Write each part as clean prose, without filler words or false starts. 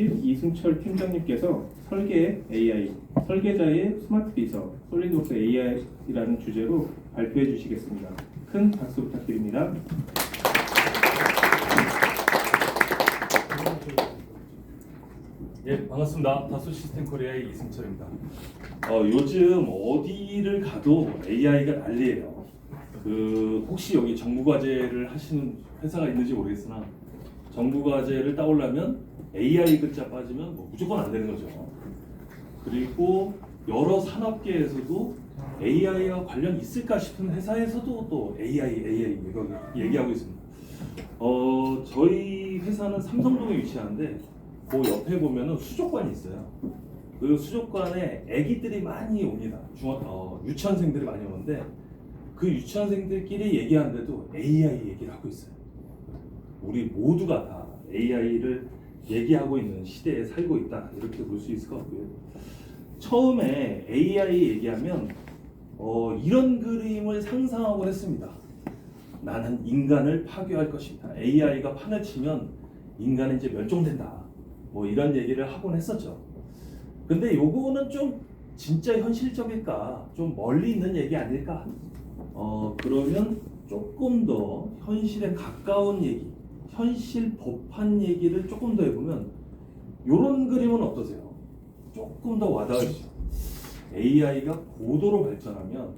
팀 이승철 팀장님께서 설계 AI, 설계자의 스마트 비서, 솔리드웍스 AI라는 주제로 발표해 주시겠습니다. 큰 박수 부탁드립니다. 예, 반갑습니다. 다소 시스템 코리아의 이승철입니다. 요즘 어디를 가도 AI가 난리예요. 혹시 여기 정부과제를 하시는 회사가 있는지 모르겠으나 정부과제를 따오려면 AI 글자 빠지면 무조건 안 되는 거죠. 그리고 여러 산업계에서도 AI와 관련 있을까 싶은 회사에서도 또 AI 얘기하고 있습니다. 저희 회사는 삼성동에 위치하는데 그 옆에 보면은 수족관이 있어요. 그 수족관에 아기들이 많이 옵니다. 유치원생들이 많이 오는데 그 유치원생들끼리 얘기하는데도 AI 얘기를 하고 있어요. 우리 모두가 다 AI를 얘기하고 있는 시대에 살고 있다, 이렇게 볼 수 있을 것 같고요. 처음에 AI 얘기하면 이런 그림을 상상하고 했습니다. 나는 인간을 파괴할 것입니다. AI가 판을 치면 인간은 이제 멸종된다, 이런 얘기를 하곤 했었죠. 근데 요거는 좀 진짜 현실적일까, 좀 멀리 있는 얘기 아닐까? 그러면 조금 더 현실에 가까운 얘기, 현실 법한 얘기를 조금 더 해보면 요런 그림은 어떠세요? 조금 더 와닿으시죠? AI가 고도로 발전하면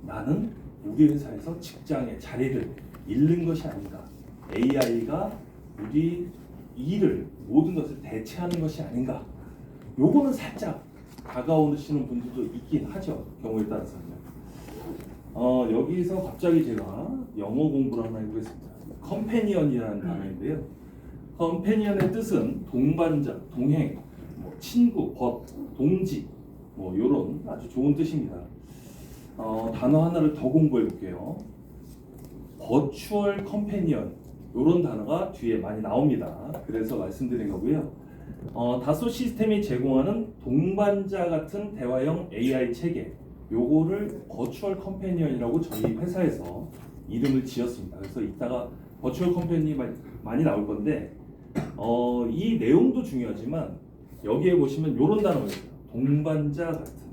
나는 우리 회사에서 직장의 자리를 잃는 것이 아닌가, AI가 우리 일을, 모든 것을 대체하는 것이 아닌가, 요거는 살짝 다가오시는 분들도 있긴 하죠, 경우에 따라서는. 여기서 갑자기 제가 영어 공부를 하나 해보겠습니다. 컴패니언이라는 단어인데요. 컴패니언의 뜻은 동반자, 동행, 친구, 벗, 동지, 요런 아주 좋은 뜻입니다. 단어 하나를 더 공부해 볼게요. 버추얼 컴패니언, 요런 단어가 뒤에 많이 나옵니다. 그래서 말씀드린 거고요. 다소 시스템이 제공하는 동반자 같은 대화형 AI 체계, 요거를 버추얼 컴패니언이라고 저희 회사에서 이름을 지었습니다. 그래서 이따가 버추얼 컴패니언이 많이 나올 건데 이 내용도 중요하지만 여기에 보시면 요런 단어가 있어요. 동반자 같은.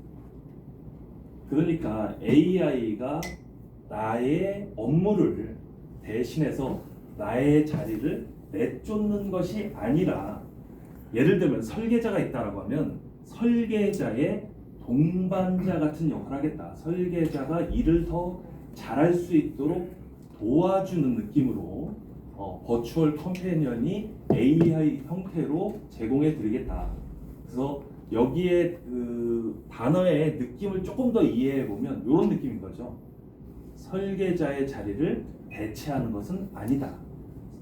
그러니까 AI가 나의 업무를 대신해서 나의 자리를 내쫓는 것이 아니라, 예를 들면 설계자가 있다라고 하면 설계자의 동반자 같은 역할을 하겠다. 설계자가 일을 더 잘할 수 있도록 도와주는 느낌으로 버추얼 컴패니언이 AI 형태로 제공해 드리겠다. 그래서 여기에 그 단어의 느낌을 조금 더 이해해 보면 이런 느낌인 거죠. 설계자의 자리를 대체하는 것은 아니다.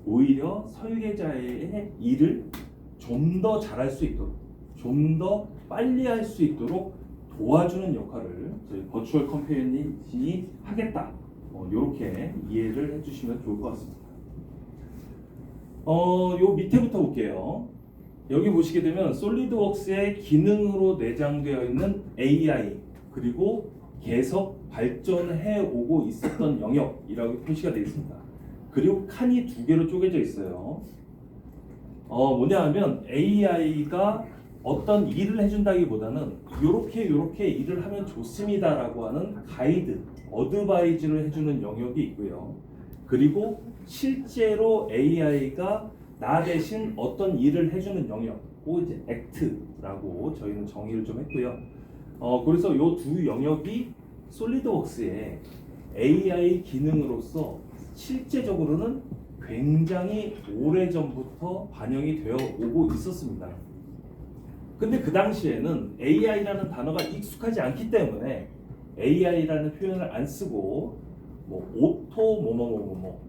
오히려 설계자의 일을 좀 더 잘할 수 있도록, 좀 더 빨리 할 수 있도록 도와주는 역할을 저희 버추얼 컴패니언이 하겠다. 이렇게 이해를 해주시면 좋을 것 같습니다. 요 밑에부터 볼게요. 여기 보시게 되면 솔리드웍스의 기능으로 내장되어 있는 AI, 그리고 계속 발전해 오고 있었던 영역이라고 표시가 되어 있습니다. 그리고 칸이 두 개로 쪼개져 있어요. 뭐냐 하면 AI가 어떤 일을 해준다기보다는 요렇게 일을 하면 좋습니다라고 하는 가이드, 어드바이즈를 해주는 영역이 있고요. 그리고 실제로 AI가 나 대신 어떤 일을 해주는 영역, 이제 액트라고 저희는 정의를 좀 했고요. 그래서 요 두 영역이 솔리드웍스의 AI 기능으로서 실제적으로는 굉장히 오래전부터 반영이 되어 오고 있었습니다. 근데 그 당시에는 AI라는 단어가 익숙하지 않기 때문에 AI라는 표현을 안 쓰고 오토 뭐뭐뭐뭐,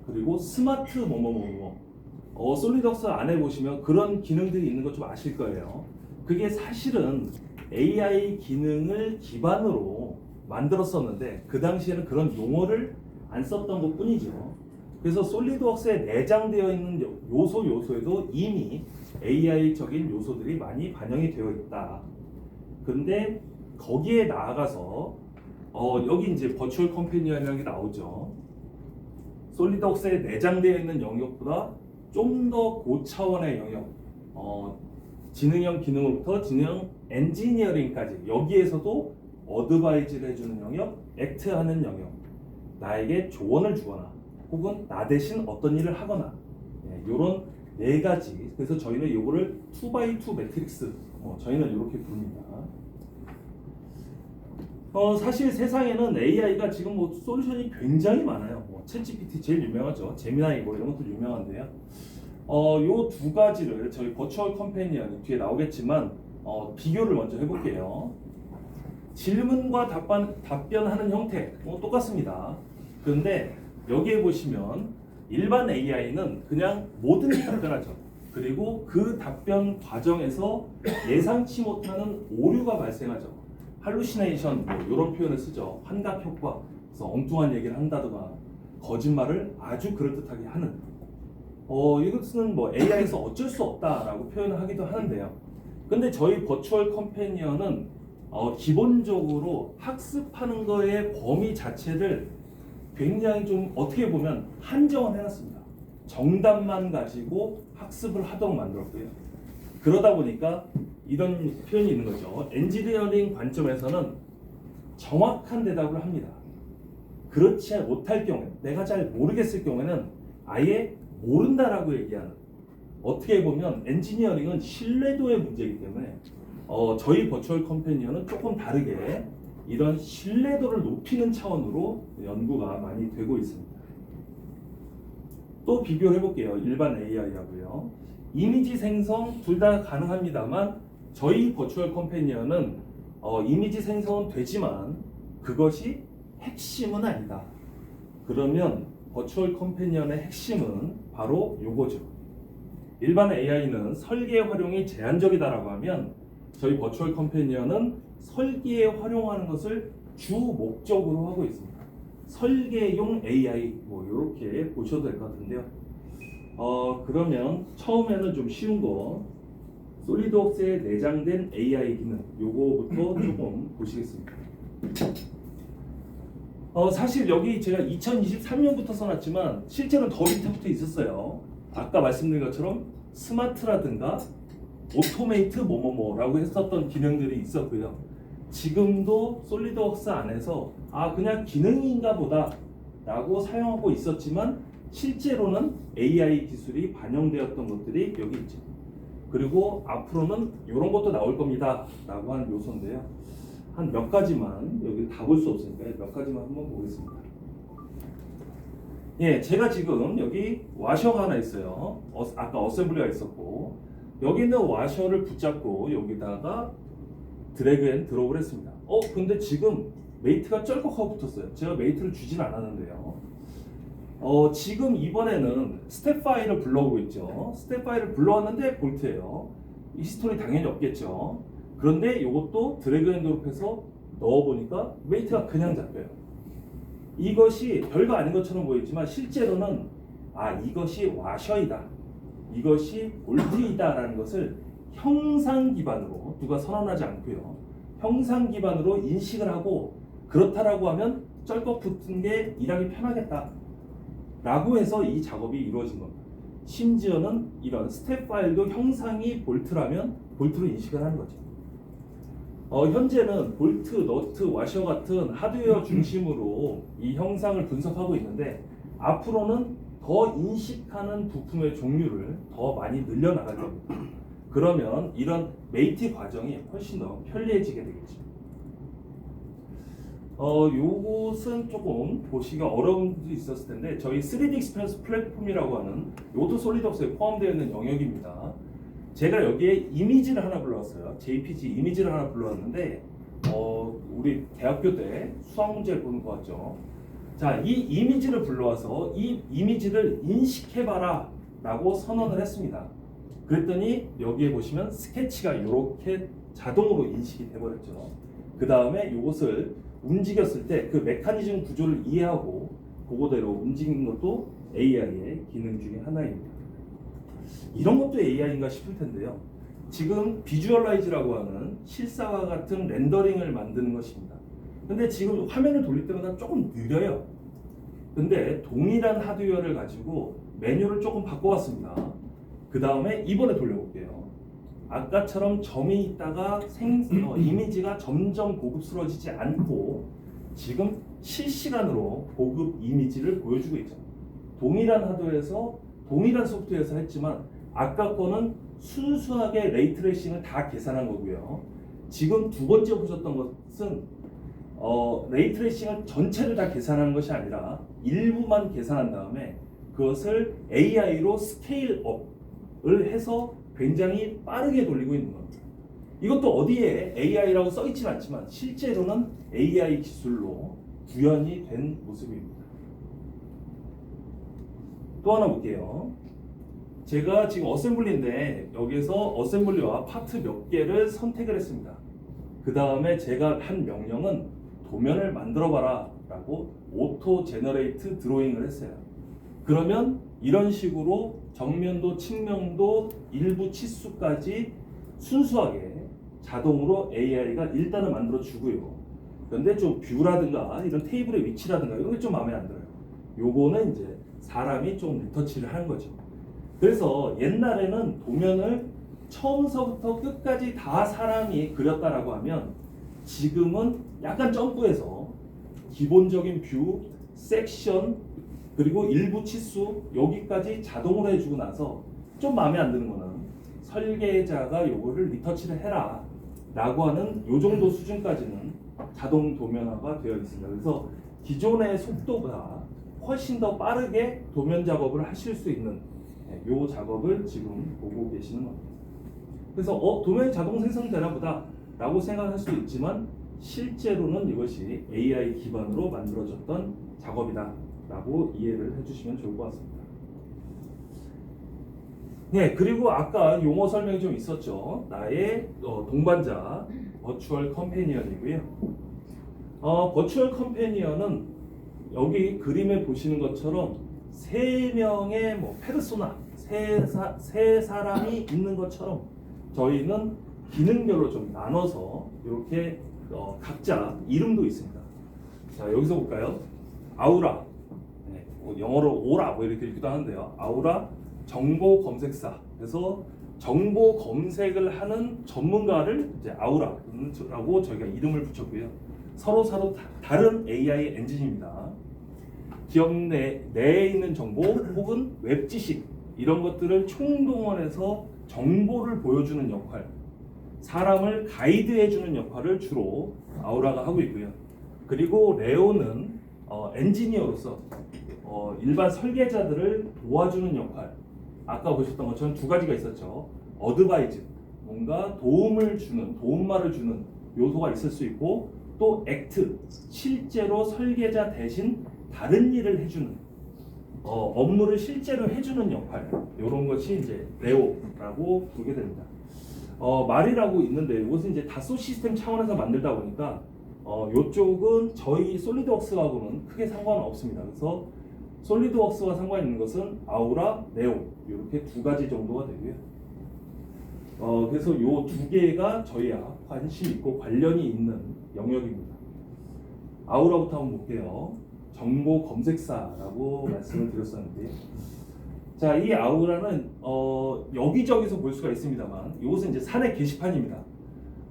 그리고 스마트 뭐뭐뭐뭐, 솔리드웍스 안에 보시면 그런 기능들이 있는 거 좀 아실 거예요. 그게 사실은 AI 기능을 기반으로 만들었었는데 그 당시에는 그런 용어를 안 썼던 것 뿐이죠. 그래서 솔리드웍스에 내장되어 있는 요소에도 이미 AI적인 요소들이 많이 반영이 되어 있다. 근데 거기에 나아가서 여기 이제 버추얼 컴패니언이라는 게 나오죠. 솔리드웍스에 내장되어 있는 영역보다 좀 더 고차원의 영역, 지능형 기능으로부터 지능형 엔지니어링까지 여기에서도 어드바이즈를 해주는 영역, 액트하는 영역, 나에게 조언을 주거나 혹은 나 대신 어떤 일을 하거나 이런 네 가지. 그래서 저희는 이거를 2x2 매트릭스 저희는 이렇게 부릅니다. 사실 세상에는 AI가 지금 솔루션이 굉장히 많아요. 챗GPT 제일 유명하죠. 제미나이 이런 것도 유명한데요. 요 두 가지를 저희 버추얼 컴패니언 뒤에 나오겠지만 비교를 먼저 해볼게요. 질문과 답변하는 형태 똑같습니다. 그런데 여기에 보시면 일반 AI는 그냥 뭐든지 답변하죠. 그리고 그 답변 과정에서 예상치 못하는 오류가 발생하죠. 할루시네이션 이런 표현을 쓰죠. 환각 효과. 그래서 엉뚱한 얘기를 한다거나 거짓말을 아주 그럴듯하게 하는. 이것은 AI에서 어쩔 수 없다라고 표현을 하기도 하는데요. 근데 저희 버추얼 컴패니언은 기본적으로 학습하는 거의 범위 자체를 굉장히 좀 어떻게 보면 한정을 해놨습니다. 정답만 가지고 학습을 하도록 만들었고요. 그러다 보니까 이런 표현이 있는 거죠. 엔지니어링 관점에서는 정확한 대답을 합니다. 그렇지 못할 경우에, 내가 잘 모르겠을 경우에는 아예 모른다라고 얘기하는. 어떻게 보면 엔지니어링은 신뢰도의 문제이기 때문에 저희 버추얼 컴패니언은 조금 다르게 이런 신뢰도를 높이는 차원으로 연구가 많이 되고 있습니다. 또 비교를 해볼게요. 일반 AI하고요. 이미지 생성 둘 다 가능합니다만 저희 버추얼 컴패니언은 이미지 생성은 되지만 그것이 핵심은 아니다. 그러면 버추얼 컴패니언의 핵심은 바로 요거죠. 일반 AI는 설계 활용이 제한적이다라고 하면 저희 버추얼 컴패니언은 설계에 활용하는 것을 주 목적으로 하고 있습니다. 설계용 AI 이렇게 보셔도 될 것 같은데요. 그러면 처음에는 좀 쉬운 거 솔리드웍스에 내장된 AI 기능 요거부터 조금 보시겠습니다. 사실 여기 제가 2023년부터 써놨지만 실제로 더 밑에부터 있었어요. 아까 말씀드린 것처럼 스마트라든가 오토메이트 뭐뭐뭐라고 했었던 기능들이 있었고요. 지금도 솔리드웍스 안에서 그냥 기능인가 보다 라고 사용하고 있었지만 실제로는 AI 기술이 반영되었던 것들이 여기 있죠. 그리고 앞으로는 이런 것도 나올 겁니다 라고 하는 요소인데요. 한 몇 가지만 여기 다 볼 수 없으니까 몇 가지만 한번 보겠습니다. 제가 지금 여기 와셔가 하나 있어요. 아까 어셈블리가 있었고 여기 있는 와셔를 붙잡고 여기다가 드래그 앤 드롭을 했습니다. 근데 지금 메이트가 쩔컥하고 붙었어요. 제가 메이트를 주진 않았는데요. 지금 이번에는 스텝 파일을 불러오고 있죠. 스텝 파일을 불러왔는데 볼트예요. 이 히스토리 당연히 없겠죠. 그런데 이것도 드래그 앤 드롭해서 넣어보니까 메이트가 그냥 잡혀요. 이것이 별거 아닌 것처럼 보이지만 실제로는 이것이 와셔이다. 이것이 볼트이다 라는 것을 형상 기반으로 누가 선언하지 않고요. 형상 기반으로 인식을 하고 그렇다라고 하면 쩔컥 붙은 게 일하기 편하겠다 라고 해서 이 작업이 이루어진 겁니다. 심지어는 이런 스텝 파일도 형상이 볼트라면 볼트로 인식을 하는 거죠. 현재는 볼트, 너트, 와셔 같은 하드웨어 중심으로 이 형상을 분석하고 있는데 앞으로는 더 인식하는 부품의 종류를 더 많이 늘려나갈 겁니다. 그러면 이런 메이트 과정이 훨씬 더 편리해지게 되겠죠. 요것은 조금 보시기가 어려운 분도 있었을 텐데 저희 3D 익스피리언스 플랫폼이라고 하는 요도 솔리드웍스에 포함되어 있는 영역입니다. 제가 여기에 이미지를 하나 불러왔어요. JPG 이미지를 하나 불러왔는데 우리 대학교 때 수학 문제를 보는 것 같죠. 자, 이 이미지를 불러와서 이 이미지를 인식해봐라 라고 선언을 했습니다. 그랬더니 여기에 보시면 스케치가 이렇게 자동으로 인식이 돼버렸죠. 그 다음에 이것을 움직였을 때 그 메커니즘 구조를 이해하고 그거대로 움직이는 것도 AI의 기능 중에 하나입니다. 이런 것도 AI인가 싶을 텐데요. 지금 비주얼라이즈라고 하는 실사와 같은 렌더링을 만드는 것입니다. 근데 지금 화면을 돌릴 때마다 조금 느려요. 근데 동일한 하드웨어를 가지고 메뉴를 조금 바꿔왔습니다. 그 다음에 이번에 돌려볼게요. 아까처럼 점이 있다가 이미지가 점점 고급스러워지지 않고 지금 실시간으로 고급 이미지를 보여주고 있죠. 동일한 하드웨어에서 동일한 소프트웨어에서 했지만 아까 거는 순수하게 레이트레이싱을 다 계산한 거고요. 지금 두 번째 보셨던 것은 레이트레이싱을 전체를 다 계산하는 것이 아니라 일부만 계산한 다음에 그것을 AI로 스케일업을 해서 굉장히 빠르게 돌리고 있는 겁니다. 이것도 어디에 AI라고 써 있지는 않지만 실제로는 AI 기술로 구현이 된 모습입니다. 또 하나 볼게요. 제가 지금 어셈블리인데 여기서 어셈블리와 파트 몇 개를 선택을 했습니다. 그 다음에 제가 한 명령은 도면을 만들어 봐라 라고 오토 제너레이트 드로잉을 했어요. 그러면 이런 식으로 정면도 측면도 일부 치수까지 순수하게 자동으로 AI가 일단은 만들어 주고요. 그런데 좀 뷰라든가 이런 테이블의 위치라든가 이런 게 좀 마음에 안 들어요. 요거는 이제 사람이 좀 리터치를 하는 거죠. 그래서 옛날에는 도면을 처음서부터 끝까지 다 사람이 그렸다라고 하면 지금은 약간 점프해서 기본적인 뷰, 섹션 그리고 일부 치수 여기까지 자동으로 해주고 나서 좀 마음에 안 드는 거는 설계자가 요거를 리터치를 해라 라고 하는 요 정도 수준까지는 자동 도면화가 되어 있습니다. 그래서 기존의 속도보다 훨씬 더 빠르게 도면 작업을 하실 수 있는 요 작업을 지금 보고 계시는 겁니다. 그래서 도면이 자동 생성되나 보다 라고 생각할 수 있지만 실제로는 이것이 AI 기반으로 만들어졌던 작업이다 라고 이해를 해주시면 좋을 것 같습니다. 네, 그리고 아까 용어 설명이 좀 있었죠. 나의 동반자 버추얼 컴패니언이고요. 버추얼 컴패니언은 여기 그림에 보시는 것처럼 세 명의 페르소나, 세 사람이 있는 것처럼 저희는 기능별로 좀 나눠서 이렇게 각자 이름도 있습니다. 자, 여기서 볼까요? 아우라, 네, 영어로 오라 이렇게 읽기도 하는데요. 아우라 정보 검색사. 그래서 정보 검색을 하는 전문가를 이제 아우라라고 저희가 이름을 붙였고요. 서로 다른 AI 엔진입니다. 기업 내에 있는 정보 혹은 웹 지식 이런 것들을 총동원해서 정보를 보여주는 역할, 사람을 가이드해주는 역할을 주로 아우라가 하고 있고요. 그리고 레오는 엔지니어로서 일반 설계자들을 도와주는 역할, 아까 보셨던 것처럼 두 가지가 있었죠. 어드바이즈, 뭔가 도움말을 주는 요소가 있을 수 있고, 또 액트, 실제로 설계자 대신 다른 일을 해주는 업무를 실제로 해주는 역할, 이런 것이 이제 레오라고 부르게 됩니다. 말이라고 있는데 이것은 이제 다소 시스템 차원에서 만들다 보니까 이쪽은 저희 솔리드웍스하고는 크게 상관은 없습니다. 그래서 솔리드웍스와 상관 있는 것은 아우라, 레오 이렇게 두 가지 정도가 되고요. 그래서 이 두 개가 저희와 관심 있고 관련이 있는 영역입니다. 아우라부터 한번 볼게요. 정보 검색사라고 말씀을 드렸었는데, 자, 이 아우라는 여기저기서 볼 수가 있습니다만 이것은 이제 사내 게시판입니다.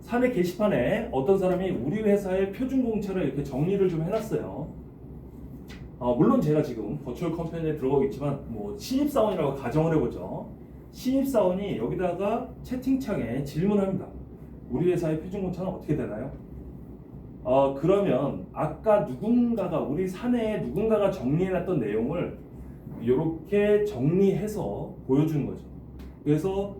사내 게시판에 어떤 사람이 우리 회사의 표준 공채를 이렇게 정리를 좀 해놨어요. 물론 제가 지금 버추얼 컴퍼니에 들어가고 있지만 신입사원이라고 가정을 해보죠. 신입사원이 여기다가 채팅창에 질문합니다. 우리 회사의 표준 공채는 어떻게 되나요? 그러면 아까 우리 사내에 누군가가 정리해놨던 내용을 이렇게 정리해서 보여주는 거죠. 그래서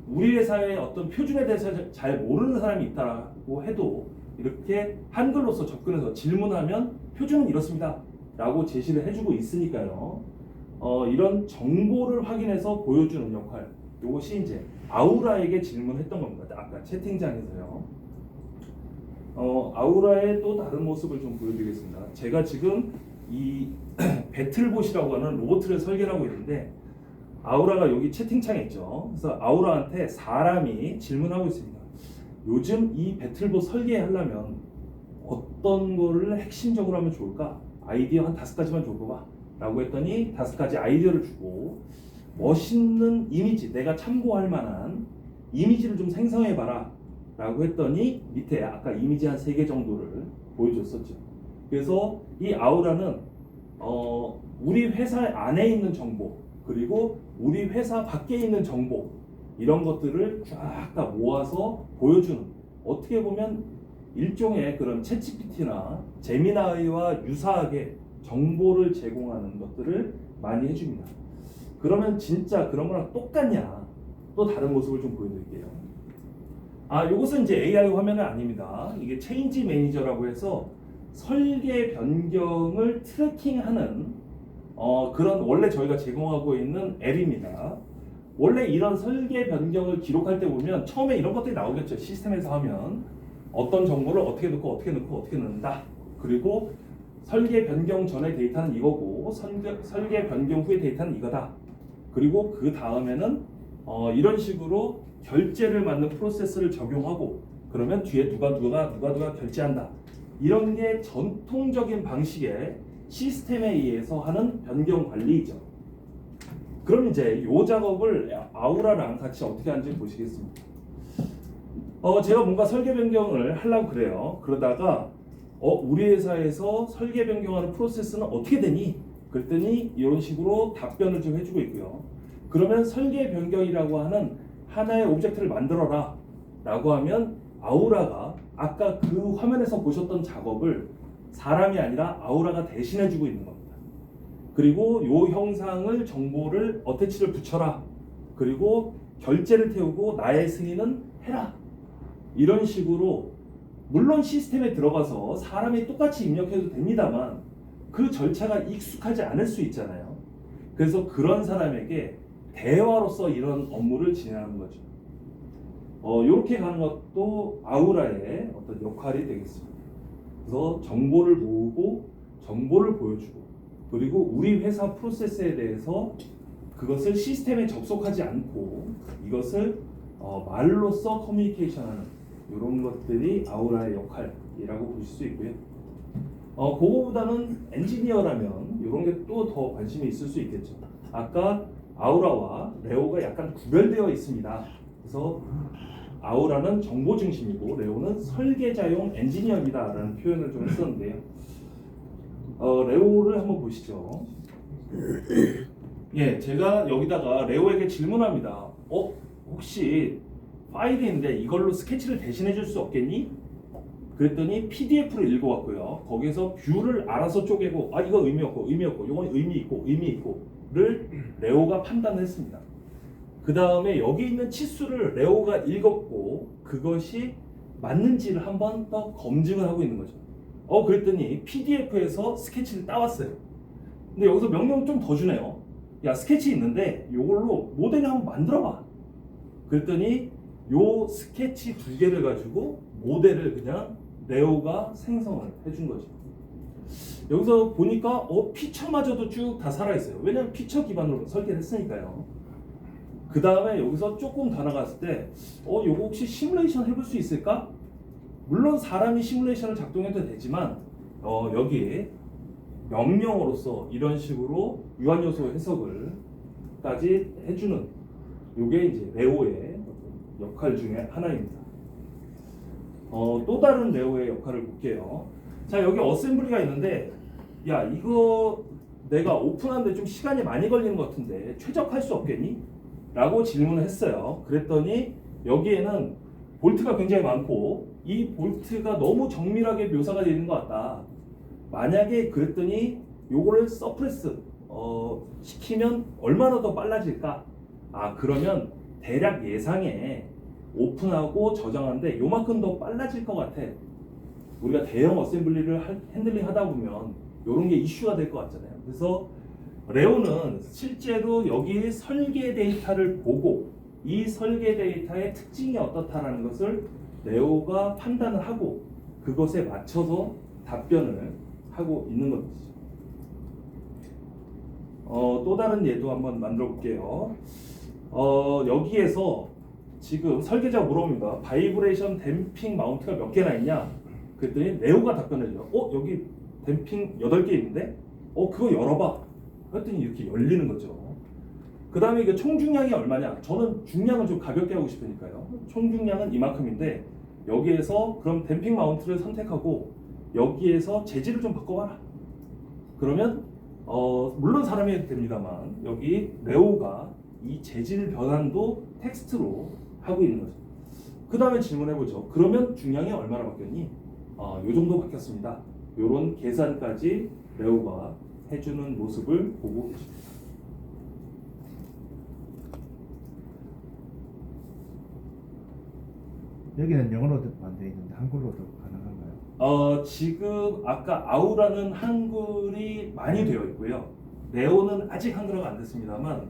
우리 회사의 어떤 표준에 대해서 잘 모르는 사람이 있다고 해도 이렇게 한글로서 접근해서 질문하면 표준은 이렇습니다 라고 제시를 해주고 있으니까요. 이런 정보를 확인해서 보여주는 역할, 이것이 이제 아우라에게 질문했던 겁니다. 아까 채팅창에서요. 아우라의 또 다른 모습을 좀 보여드리겠습니다. 제가 지금 이 배틀봇이라고 하는 로봇을 설계를 하고 있는데, 아우라가 여기 채팅창에 있죠. 그래서 아우라한테 사람이 질문하고 있습니다. 요즘 이 배틀봇 설계하려면 어떤 거를 핵심적으로 하면 좋을까? 아이디어 한 5가지만 줘봐 라고 했더니 5가지 아이디어를 주고, 멋있는 이미지, 내가 참고할 만한 이미지를 좀 생성해봐라 라고 했더니 밑에 아까 이미지 한 3개 정도를 보여줬었죠. 그래서 이 아우라는 우리 회사 안에 있는 정보, 그리고 우리 회사 밖에 있는 정보, 이런 것들을 쫙 다 모아서 보여주는, 어떻게 보면 일종의 그런 챗GPT나 제미나이와 유사하게 정보를 제공하는 것들을 많이 해줍니다. 그러면 진짜 그런 거랑 똑같냐? 또 다른 모습을 좀 보여드릴게요. 이것은 이제 AI 화면은 아닙니다. 이게 체인지 매니저라고 해서 설계 변경을 트래킹하는 그런 원래 저희가 제공하고 있는 앱입니다. 원래 이런 설계 변경을 기록할 때 보면 처음에 이런 것들이 나오겠죠. 시스템에서 하면 어떤 정보를 어떻게 넣고 어떻게 넣고 어떻게 넣는다. 그리고 설계 변경 전의 데이터는 이거고 설계 변경 후의 데이터는 이거다. 그리고 그 다음에는 이런 식으로 결제를 맞는 프로세스를 적용하고 그러면 뒤에 누가 결제한다. 이런 게 전통적인 방식의 시스템에 의해서 하는 변경 관리이죠. 그럼 이제 이 작업을 아우라랑 같이 어떻게 하는지 보시겠습니다. 제가 뭔가 설계 변경을 하려고 그래요. 그러다가 우리 회사에서 설계 변경하는 프로세스는 어떻게 되니? 그랬더니 이런 식으로 답변을 좀 해주고 있고요. 그러면 설계 변경이라고 하는 하나의 오브젝트를 만들어라 라고 하면 아우라가 아까 그 화면에서 보셨던 작업을 사람이 아니라 아우라가 대신해주고 있는 겁니다. 그리고 이 형상을 정보를 어태치를 붙여라. 그리고 결제를 태우고 나의 승인은 해라. 이런 식으로 물론 시스템에 들어가서 사람이 똑같이 입력해도 됩니다만 그 절차가 익숙하지 않을 수 있잖아요. 그래서 그런 사람에게 대화로서 이런 업무를 진행하는 거죠. 이렇게 가는 것도 아우라의 어떤 역할이 되겠습니다. 그래서 정보를 모으고 정보를 보여주고 그리고 우리 회사 프로세스에 대해서 그것을 시스템에 접속하지 않고 이것을 말로써 커뮤니케이션하는 이런 것들이 아우라의 역할이라고 보실 수 있고요. 그거보다는 엔지니어라면 이런 게 또 더 관심이 있을 수 있겠죠. 아까 아우라와 레오가 약간 구별되어 있습니다. 그래서 아우라는 정보 중심이고 레오는 설계자용 엔지니어이다라는 표현을 좀 했었는데요. 레오를 한번 보시죠. 예, 제가 여기다가 레오에게 질문합니다. 혹시 파일인데 이걸로 스케치를 대신해 줄 수 없겠니? 그랬더니 PDF를 읽어왔고요. 거기서 뷰를 알아서 쪼개고 이거 의미 없고 이건 의미 있고를 레오가 판단을 했습니다. 그 다음에 여기 있는 치수를 레오가 읽었고 그것이 맞는지를 한번 더 검증을 하고 있는 거죠. 그랬더니 PDF에서 스케치를 따왔어요. 근데 여기서 명령 좀 더 주네요. 야, 스케치 있는데 이걸로 모델을 한번 만들어봐. 그랬더니 요 스케치 2개를 가지고 모델을 그냥 레오가 생성을 해준 거죠. 여기서 보니까 피처마저도 쭉 다 살아있어요. 왜냐면 피처 기반으로 설계를 했으니까요. 그 다음에 여기서 조금 더 나갔을 때 요거 혹시 시뮬레이션 해볼 수 있을까? 물론 사람이 시뮬레이션을 작동해도 되지만 여기에 명령어로서 이런 식으로 유한요소 해석을까지 해주는 요게 이제 레오의 역할 중에 하나입니다. 또 다른 레오의 역할을 볼게요. 자, 여기 어셈블리가 있는데 야, 이거 내가 오픈하는데 좀 시간이 많이 걸리는 것 같은데 최적할 수 없겠니? 라고 질문을 했어요. 그랬더니 여기에는 볼트가 굉장히 많고 이 볼트가 너무 정밀하게 묘사가 되어 있는 것 같다. 만약에 그랬더니 요거를 서프레스 시키면 얼마나 더 빨라질까? 그러면 대략 예상에 오픈하고 저장하는데 요만큼 더 빨라질 것 같아. 우리가 대형 어셈블리를 핸들링 하다 보면 요런 게 이슈가 될 것 같잖아요. 그래서 레오는 실제로 여기 설계 데이터를 보고 이 설계 데이터의 특징이 어떻다라는 것을 레오가 판단을 하고 그것에 맞춰서 답변을 하고 있는 것이죠. 또 다른 예도 한번 만들어 볼게요. 여기에서 지금 설계자가 물어봅니다. 바이브레이션 댐핑 마운트가 몇 개나 있냐? 그랬더니 레오가 답변해줘요. 여기 댐핑 8개 있는데? 그거 열어봐. 그랬더니 이렇게 열리는 거죠. 그 다음에 이게 총 중량이 얼마냐? 저는 중량을 좀 가볍게 하고 싶으니까요. 총 중량은 이만큼인데 여기에서 그럼 댐핑 마운트를 선택하고 여기에서 재질을 좀 바꿔봐라. 그러면 물론 사람이 해도 됩니다만 여기 레오가 이 재질 변환도 텍스트로 하고 있는 거죠. 그 다음에 질문해보죠. 그러면 중량이 얼마나 바뀌었니? 요 정도 바뀌었습니다. 요런 계산까지 레오가 해주는 모습을 보고 계십니다. 여기는 영어로도 안 돼 있는데 한글로도 가능한가요? 지금 아까 아우라는 한글이 많이 되어 있고요. 네오는 아직 한글화가 안 됐습니다만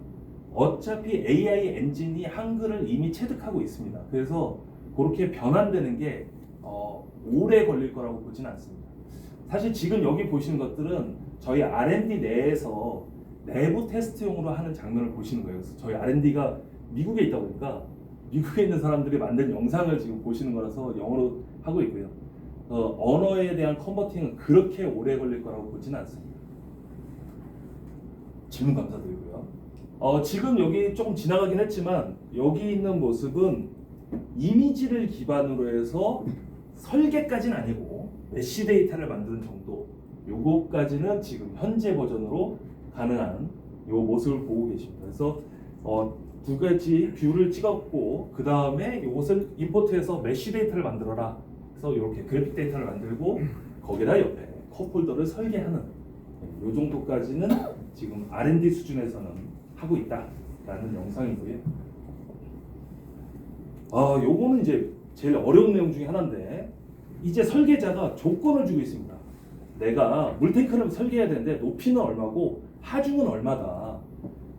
어차피 AI 엔진이 한글을 이미 체득하고 있습니다. 그래서 그렇게 변환되는 게 오래 걸릴 거라고 보지는 않습니다. 사실 지금 여기 보시는 것들은 저희 R&D 내에서 내부 테스트용으로 하는 장면을 보시는 거예요. 그래서 저희 R&D가 미국에 있다 보니까 미국에 있는 사람들이 만든 영상을 지금 보시는 거라서 영어로 하고 있고요. 언어에 대한 컨버팅은 그렇게 오래 걸릴 거라고 보지는 않습니다. 질문 감사드리고요. 지금 여기 조금 지나가긴 했지만 여기 있는 모습은 이미지를 기반으로 해서 설계까지는 아니고 메시 데이터를 만드는 정도, 요거까지는 지금 현재 버전으로 가능한 요 모습을 보고 계십니다. 그래서 두 가지 뷰를 찍었고 그 다음에 이것을 임포트해서 메시 데이터를 만들어라. 그래서 이렇게 그래픽 데이터를 만들고 거기다 옆에 컵홀더를 설계하는 이 정도까지는 지금 R&D 수준에서는 하고 있다라는 영상이고요. 요거는 이제 제일 어려운 내용 중에 하나인데 이제 설계자가 조건을 주고 있습니다. 내가 물탱크를 설계해야 되는데 높이는 얼마고 하중은 얼마다.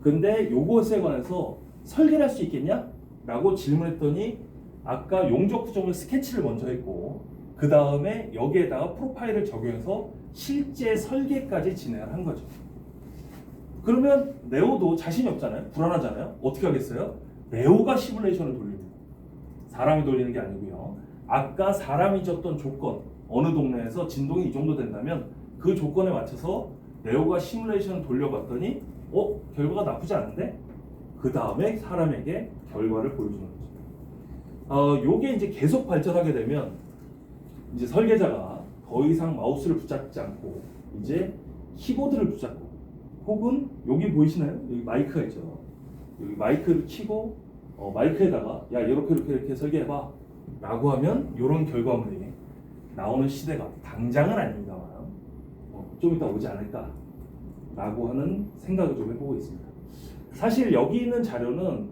근데 요것에 관해서 설계를 할 수 있겠냐? 라고 질문했더니 아까 용적 구조물 스케치를 먼저 했고 그 다음에 여기에다가 프로파일을 적용해서 실제 설계까지 진행을 한 거죠. 그러면 네오도 자신이 없잖아요. 불안하잖아요. 어떻게 하겠어요? 네오가 시뮬레이션을 돌립니다. 사람이 돌리는 게 아니고요. 아까 사람이 줬던 조건, 어느 동네에서 진동이 이 정도 된다면 그 조건에 맞춰서 네오가 시뮬레이션을 돌려봤더니 결과가 나쁘지 않은데? 그 다음에 사람에게 결과를 보여주는 거죠. 요게 이제 계속 발전하게 되면 이제 설계자가 더 이상 마우스를 붙잡지 않고 이제 키보드를 붙잡고 혹은 여기 보이시나요? 여기 마이크가 있죠. 여기 마이크를 켜고 마이크에다가 야 이렇게 설계해봐 라고 하면 이런 결과물이 나오는 시대가 당장은 아닙니다만 좀 이따 오지 않을까 라고 하는 생각을 좀 해보고 있습니다. 사실 여기 있는 자료는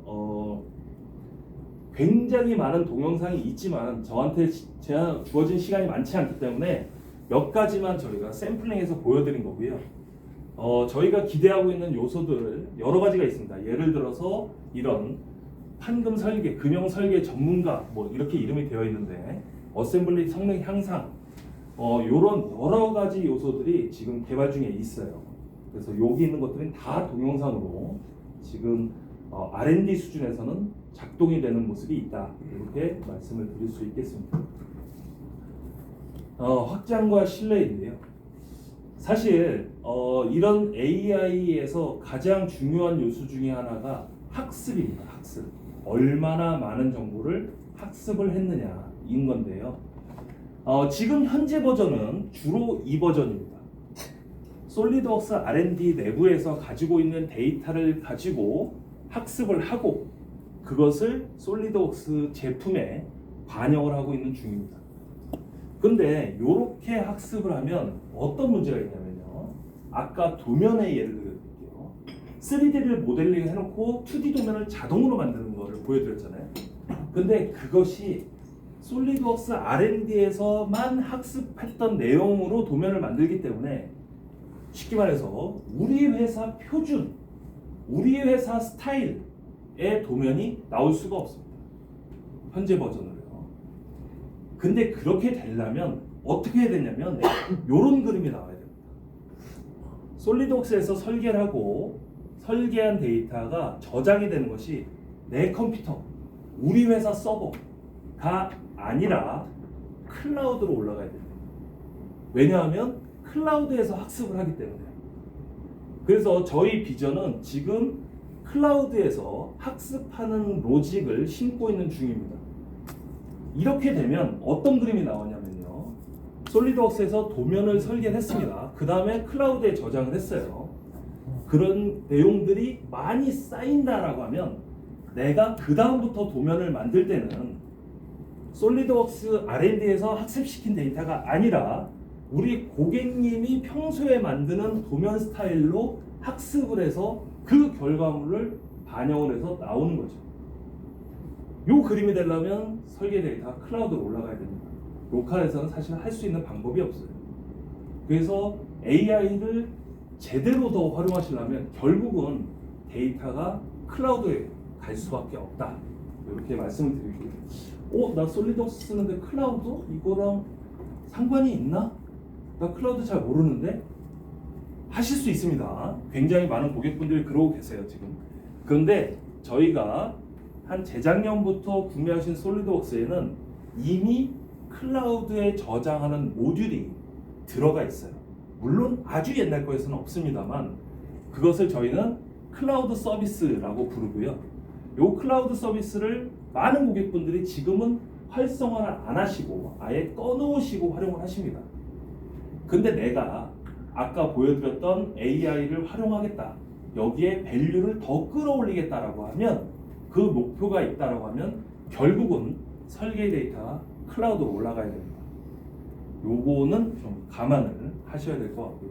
굉장히 많은 동영상이 있지만 저한테 제가 주어진 시간이 많지 않기 때문에 몇 가지만 저희가 샘플링해서 보여드린 거고요. 저희가 기대하고 있는 요소들 여러 가지가 있습니다. 예를 들어서 이런 판금 설계, 금형 설계 전문가 뭐 이렇게 이름이 되어 있는데 어셈블리 성능 향상 이런 여러 가지 요소들이 지금 개발 중에 있어요. 그래서 여기 있는 것들은 다 동영상으로 지금 R&D 수준에서는 작동이 되는 모습이 있다. 이렇게 말씀을 드릴 수 있겠습니다. 확장과 신뢰인데요. 사실 이런 AI에서 가장 중요한 요소 중에 하나가 학습입니다. 학습. 얼마나 많은 정보를 학습을 했느냐인 건데요. 지금 현재 버전은 주로 이 버전입니다. 솔리드웍스 R&D 내부에서 가지고 있는 데이터를 가지고 학습을 하고 그것을 솔리드웍스 제품에 반영을 하고 있는 중입니다. 근데 이렇게 학습을 하면 어떤 문제가 있냐면요. 아까 도면의 예를 들어드릴게요. 3D를 모델링 해놓고 2D 도면을 자동으로 만드는 거를 보여드렸잖아요. 근데 그것이 솔리드웍스 R&D에서만 학습했던 내용으로 도면을 만들기 때문에 쉽게 말해서 우리 회사 표준, 우리 회사 스타일의 도면이 나올 수가 없습니다. 현재 버전으로요. 근데 그렇게 되려면 어떻게 해야 되냐면 이런 그림이 나와야 됩니다. 솔리드웍스에서 설계를 하고 설계한 데이터가 저장이 되는 것이 내 컴퓨터, 우리 회사 서버가 아니라 클라우드로 올라가야 됩니다. 왜냐하면 클라우드에서 학습을 하기 때문에. 그래서 저희 비전은 지금 클라우드에서 학습하는 로직을 심고 있는 중입니다. 이렇게 되면 어떤 그림이 나오냐면요. 솔리드웍스에서 도면을 설계를 했습니다. 그 다음에 클라우드에 저장을 했어요. 그런 내용들이 많이 쌓인다라고 하면 내가 그 다음부터 도면을 만들 때는 솔리드웍스 R&D에서 학습시킨 데이터가 아니라 우리 고객님이 평소에 만드는 도면 스타일로 학습을 해서 그 결과물을 반영을 해서 나오는 거죠. 요 그림이 되려면 설계 데이터가 클라우드로 올라가야 됩니다. 로컬에서는 사실 할 수 있는 방법이 없어요. 그래서 AI를 제대로 더 활용하시려면 결국은 데이터가 클라우드에 갈 수밖에 없다. 이렇게 말씀을 드릴게요. 나 솔리드웍스 쓰는데 클라우드? 이거랑 상관이 있나? 나 클라우드 잘 모르는데? 하실 수 있습니다. 굉장히 많은 고객분들이 그러고 계세요 지금. 그런데 저희가 한 재작년부터 구매하신 솔리드웍스에는 이미 클라우드에 저장하는 모듈이 들어가 있어요. 물론 아주 옛날 거에서는 없습니다만 그것을 저희는 클라우드 서비스라고 부르고요. 이 클라우드 서비스를 많은 고객분들이 지금은 활성화를 안 하시고 아예 꺼놓으시고 활용을 하십니다. 근데 내가 아까 보여드렸던 AI를 활용하겠다, 여기에 밸류를 더 끌어올리겠다라고 하면 그 목표가 있다라고 하면 결국은 설계 데이터가 클라우드로 올라가야 됩니다. 요거는 좀 감안을 하셔야 될 것 같고요.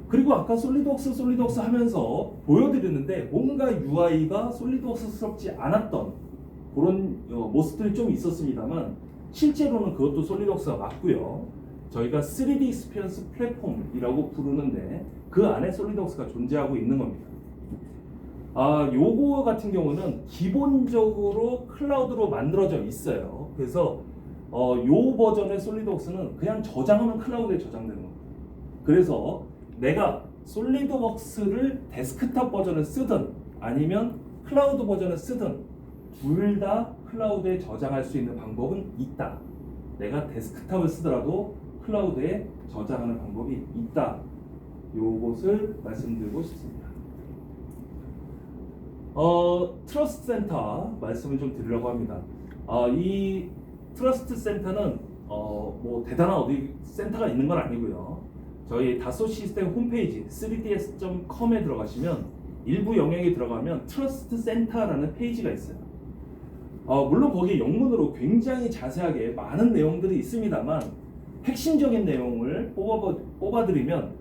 그리고 아까 솔리드웍스 하면서 보여드렸는데 뭔가 UI가 솔리드웍스스럽지 않았던 그런 모습들이 좀 있었습니다만 실제로는 그것도 솔리드웍스가 맞고요. 저희가 3D 익스피리언스 플랫폼이라고 부르는데 그 안에 솔리드웍스가 존재하고 있는 겁니다. 요거 같은 경우는 기본적으로 클라우드로 만들어져 있어요. 그래서 요 버전의 솔리드웍스는 그냥 저장하면 클라우드에 저장되는 겁니다. 그래서 내가 솔리드웍스를 데스크탑 버전을 쓰든 아니면 클라우드 버전을 쓰든 둘 다 클라우드에 저장할 수 있는 방법은 있다. 내가 데스크탑을 쓰더라도 클라우드에 저장하는 방법이 있다. 요것을 말씀드리고 싶습니다. 트러스트 센터 말씀을 좀 드리려고 합니다. 이 트러스트 센터는 뭐 대단한 어디 센터가 있는 건 아니고요. 저희 다소 시스템 홈페이지 3ds.com에 들어가시면 일부 영역에 들어가면 트러스트 센터라는 페이지가 있어요. 물론 거기 영문으로 굉장히 자세하게 많은 내용들이 있습니다만 핵심적인 내용을 뽑아드리면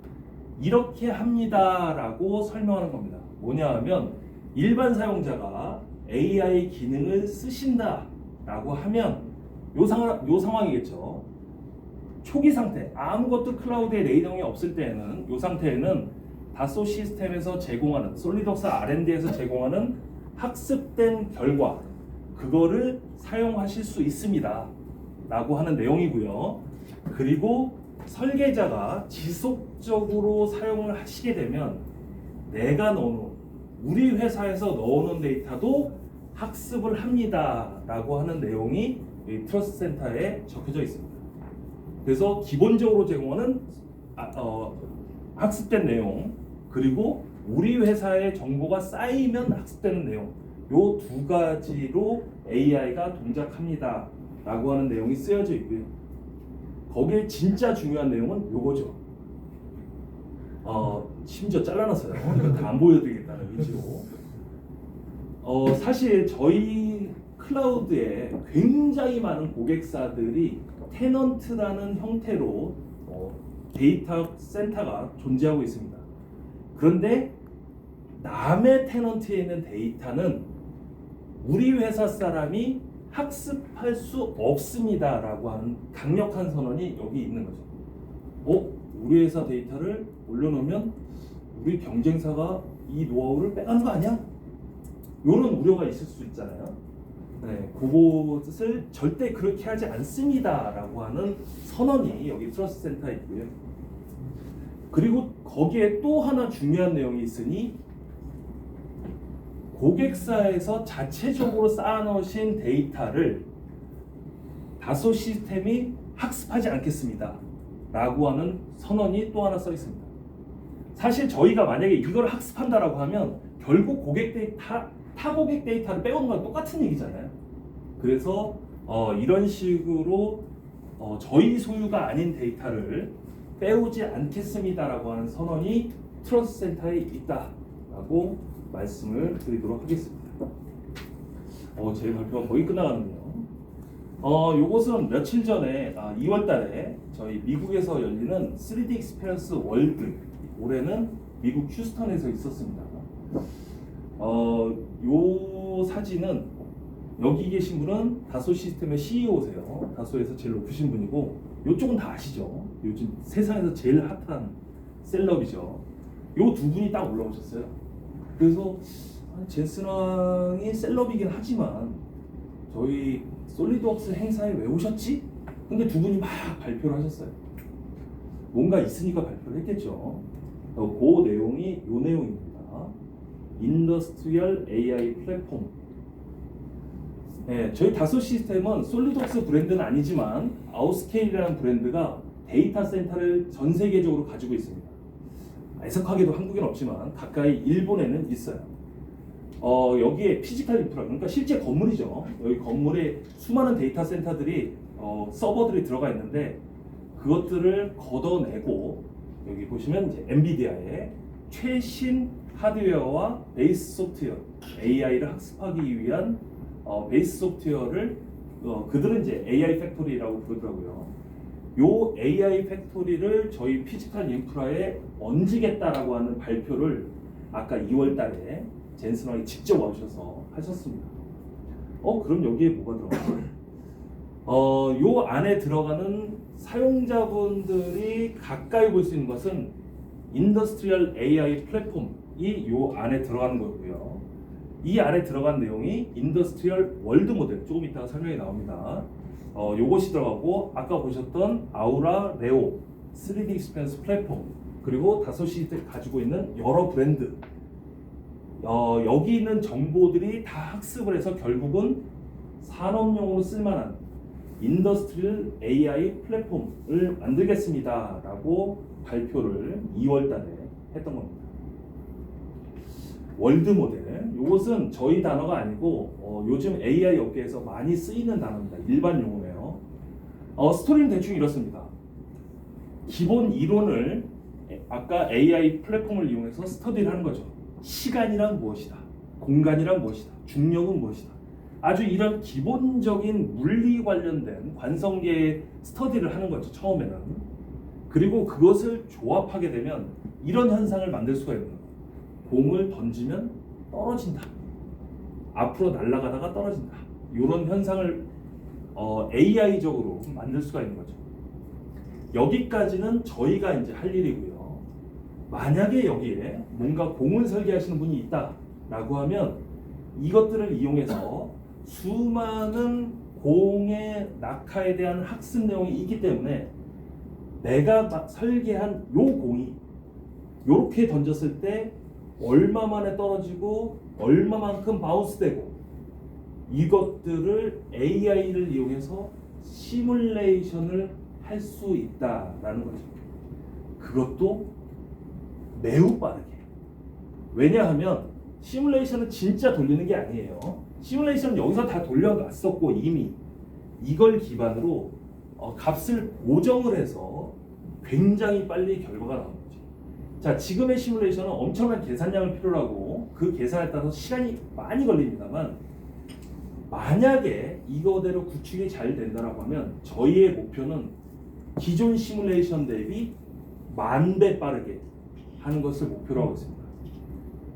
이렇게 합니다라고 설명하는 겁니다. 뭐냐 하면 일반 사용자가 AI 기능을 쓰신다라고 하면 요 상황이겠죠. 초기 상태, 아무것도 클라우드에 내동이 없을 때에는 요 상태에는 다소 시스템에서 제공하는 솔리드웍스 R&D에서 제공하는 학습된 결과 그거를 사용하실 수 있습니다 라고 하는 내용이고요. 그리고 설계자가 지속적으로 사용을 하시게 되면 내가 넣어놓은 우리 회사에서 넣어놓은 데이터도 학습을 합니다 라고 하는 내용이 이 트러스트 센터에 적혀져 있습니다. 그래서 기본적으로 제공하는 학습된 내용 그리고 우리 회사의 정보가 쌓이면 학습되는 내용 요 두 가지로 AI가 동작합니다 라고 하는 내용이 쓰여져 있고요. 거기에 진짜 중요한 내용은 요거죠. 심지어 잘라놨어요. 이거 다 안 보여드리겠다는 의지로. 사실 저희 클라우드에 굉장히 많은 고객사들이 테넌트라는 형태로 데이터 센터가 존재하고 있습니다. 그런데 남의 테넌트에 있는 데이터는 우리 회사 사람이 학습할 수 없습니다 라고 하는 강력한 선언이 여기 있는 거죠. 우리 회사 데이터를 올려놓으면 우리 경쟁사가 이 노하우를 빼가는 거 아니야? 이런 우려가 있을 수 있잖아요. 네, 그것을 절대 그렇게 하지 않습니다 라고 하는 선언이 여기 트러스트 센터에 있고요. 그리고 거기에 또 하나 중요한 내용이 있으니 고객사에서 자체적으로 쌓아놓으신 데이터를 다소 시스템이 학습하지 않겠습니다 라고 하는 선언이 또 하나 써 있습니다. 사실 저희가 만약에 이걸 학습한다라고 하면 결국 고객 데이터, 타 고객 데이터를 빼오는 건 똑같은 얘기잖아요. 그래서 이런 식으로 저희 소유가 아닌 데이터를 빼오지 않겠습니다라고 하는 선언이 트러스트 센터에 있다라고 말씀을 드리도록 하겠습니다. 제 발표가 거의 끝나가는데요. 요것은 며칠 전에 2월 달에 저희 미국에서 열리는 3D 익스피리언스 월드, 올해는 미국 휴스턴에서 있었습니다. 요 사진은 여기 계신 분은 다소 시스템의 CEO세요. 다소에서 제일 높으신 분이고, 요쪽은 다 아시죠? 요즘 세상에서 제일 핫한 셀럽이죠. 요 두 분이 딱 올라오셨어요. 그래서 젠슨 왕이 셀럽이긴 하지만 저희 솔리드웍스 행사에 왜 오셨지? 근데 두 분이 막 발표를 하셨어요. 뭔가 있으니까 발표를 했겠죠. 그 내용이 요 내용입니다. 인더스트리얼 AI 플랫폼. 네, 저희 다소 시스템은 솔리드웍스 브랜드는 아니지만 아웃스케일이라는 브랜드가 데이터 센터를 전 세계적으로 가지고 있습니다. 애석하게도 한국에는 없지만 가까이 일본에는 있어요. 여기에 피지컬 인프라, 그러니까 실제 건물이죠. 여기 건물에 수많은 데이터 센터들이 서버들이 들어가 있는데 그것들을 걷어내고 여기 보시면 이제 엔비디아의 최신 하드웨어와 베이스 소프트웨어 AI를 학습하기 위한 베이스 소프트웨어를 그들은 이제 AI 팩토리라고 부르더라고요. 요 AI 팩토리를 저희 피지컬 인프라에 얹겠다라고 하는 발표를 아까 2월 달에 젠슨 왕이 직접 와주셔서 하셨습니다. 그럼 여기에 뭐가 들어가요? 요 안에 들어가는 사용자분들이 가까이 볼 수 있는 것은 인더스트리얼 AI 플랫폼이 요 안에 들어가는 거고요. 이 안에 들어간 내용이 인더스트리얼 월드 모델, 조금 이따가 설명이 나옵니다. 요것이 들어가고 아까 보셨던 아우라, 레오, 3D 익스피리언스 플랫폼, 그리고 다소시 가지고 있는 여러 브랜드, 여기 있는 정보들이 다 학습을 해서 결국은 산업용으로 쓸만한 인더스트리얼 AI 플랫폼을 만들겠습니다 라고 발표를 2월 달에 했던 겁니다. 월드 모델, 이것은 저희 단어가 아니고 요즘 AI 업계에서 많이 쓰이는 단어입니다. 일반 용어네요. 스토리는 대충 이렇습니다. 기본 이론을 아까 AI 플랫폼을 이용해서 스터디를 하는 거죠. 시간이란 무엇이다, 공간이란 무엇이다, 중력은 무엇이다, 아주 이런 기본적인 물리 관련된 관성계의 스터디를 하는 거죠, 처음에는. 그리고 그것을 조합하게 되면 이런 현상을 만들 수가 있는 거예요. 공을 던지면 떨어진다, 앞으로 날아가다가 떨어진다, 이런 현상을 AI적으로 만들 수가 있는 거죠. 여기까지는 저희가 이제 할 일이고요. 만약에 여기에 뭔가 공을 설계하시는 분이 있다라고 하면 이것들을 이용해서 수많은 공의 낙하에 대한 학습 내용이 있기 때문에 내가 설계한 요 공이 요렇게 던졌을 때 얼마 만에 떨어지고 얼마만큼 바운스되고, 이것들을 AI를 이용해서 시뮬레이션을 할 수 있다라는 거죠. 그것도 매우 빠르게. 왜냐하면 시뮬레이션은 진짜 돌리는 게 아니에요. 시뮬레이션은 여기서 다 돌려놨었고 이미 이걸 기반으로 값을 고정을 해서 굉장히 빨리 결과가 나오는 거죠. 자, 지금의 시뮬레이션은 엄청난 계산량을 필요로 하고 그 계산에 따라서 시간이 많이 걸립니다만, 만약에 이거대로 구축이 잘 된다라고 하면 저희의 목표는 기존 시뮬레이션 대비 10,000배 빠르게 하는 것을 목표로 하고 있습니다.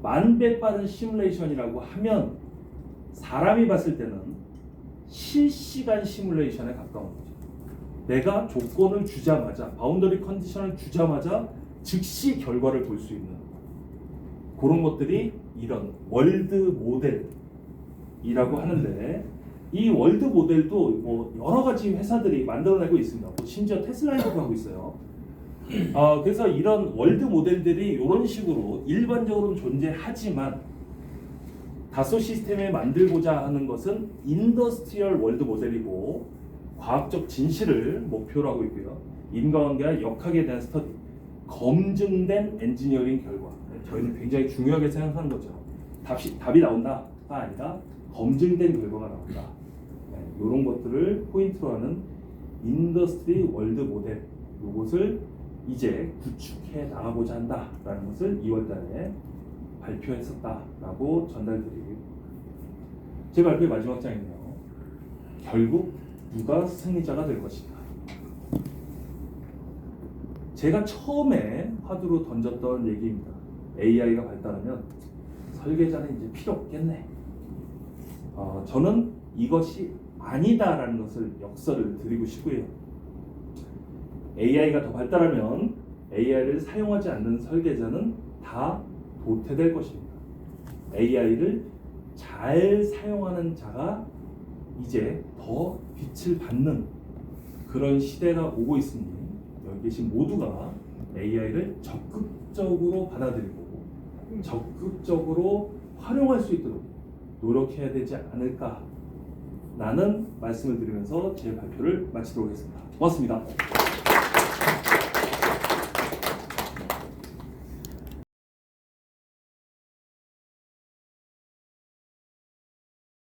10,000배 빠른 시뮬레이션이라고 하면 사람이 봤을 때는 실시간 시뮬레이션에 가까운 거죠. 내가 조건을 주자마자, 바운더리 컨디션을 주자마자 즉시 결과를 볼 수 있는 그런 것들이 이런 월드 모델이라고 하는데, 이 월드 모델도 뭐 여러 가지 회사들이 만들어내고 있습니다. 심지어 테슬라에도 하고 있어요. 그래서 이런 월드 모델들이 이런 식으로 일반적으로는 존재하지만 다소 시스템에 만들고자 하는 것은 인더스트리얼 월드 모델이고, 과학적 진실을 목표로 하고 있고요. 인과관계와 역학에 대한 스터디, 검증된 엔지니어링 결과, 저희는 굉장히 중요하게 생각하는 거죠. 답이 나온다가 아니라 검증된 결과가 나온다. 이런 것들을 포인트로 하는 인더스트리 월드 모델, 이것을 이제 구축해 나가고자 한다라는 것을 2월달에 발표했었다라고 전달드리고, 제 발표의 마지막 장이네요. 결국 누가 승리자가 될 것인가. 제가 처음에 화두로 던졌던 얘기입니다. AI가 발달하면 설계자는 이제 필요 없겠네. 저는 이것이 아니다라는 것을 역설을 드리고 싶고요. AI가 더 발달하면 AI를 사용하지 않는 설계자는 다 도태될 것입니다. AI를 잘 사용하는 자가 이제 더 빛을 받는 그런 시대가 오고 있으니 여기 계신 모두가 AI를 적극적으로 받아들이고 적극적으로 활용할 수 있도록 노력해야 되지 않을까라는 말씀을 드리면서 제 발표를 마치도록 하겠습니다. 고맙습니다.